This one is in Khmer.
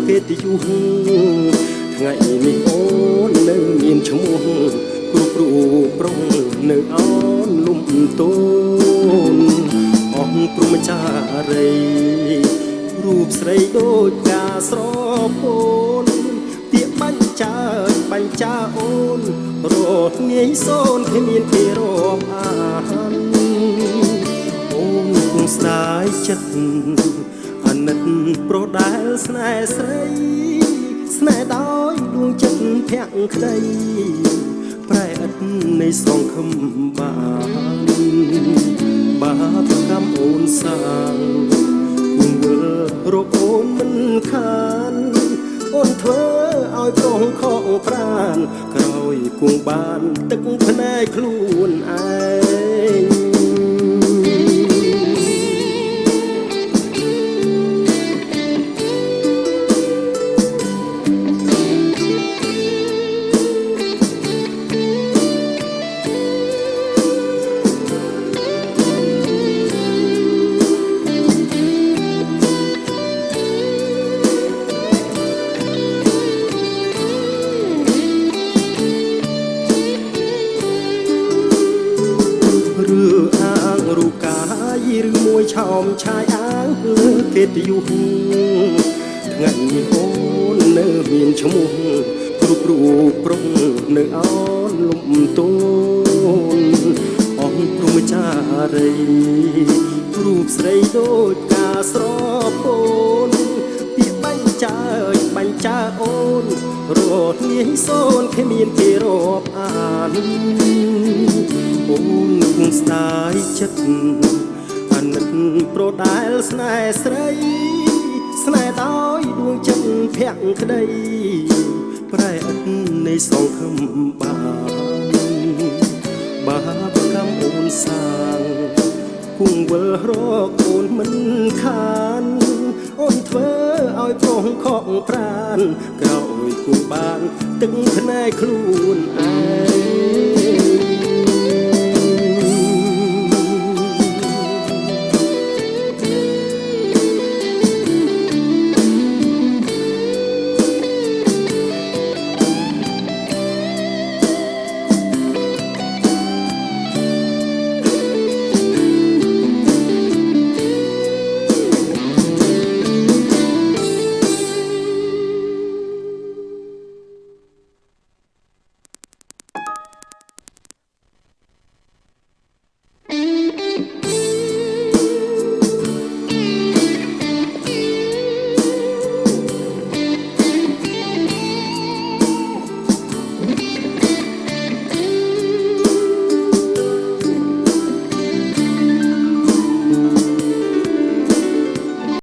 កិត្តិយសថ្ងៃនេះអូននៅមានឈ្មោះគ្រប់រូបប្រុងនៅអនលំទោនអស់ព្រមចារីរូបស្រីដូចការស្រពោនពាក្យបាញ់ចាអូនរត់ងាយសូនគ្មានគេរាប់អានអូនគង់ស្ដាយចិត្តអាណិតប្រុសដែលស្នេហ៍ស្រីស្នេហ៍ដោយដួងចិត្តភក្តីប្រែឥតនៃសងខំបាបកម្មអូនសាងគង់វិលរកអូនមិនខានអូនធ្វើឲ្យប្រុងខកប្រានក្រោយគង់បានទឹកភ្នែកខ្លួនឯងរូបកាយឬមួយឆោមឆាយអាងលើកិត្តិយសថ្ងៃនេះអូននៅមានឈ្មោះគ្រប់រូបប្រុងនៅអនលំទោនអស់ព្រមចារីរូបស្រីដូចការស្រពោនពាក្យបាញ់ចាអូនរត់ងាយសូនគ្មានគេរាប់អានអូនគង់ស្ដាយចិត្តអាណិតប្រុសដែលស្នេហ៍ស្រីស្នេហ៍ដោយដួងចិត្តភក្តីប្រែឥតនៃសងខំបាបកម្មអូនសាងគង់វិលរកអូនមិនខានអូនធ្វើឲ្យប្រុងខកប្រានក្រោយគង់បានទឹកភ្នែកខ្លួនឯង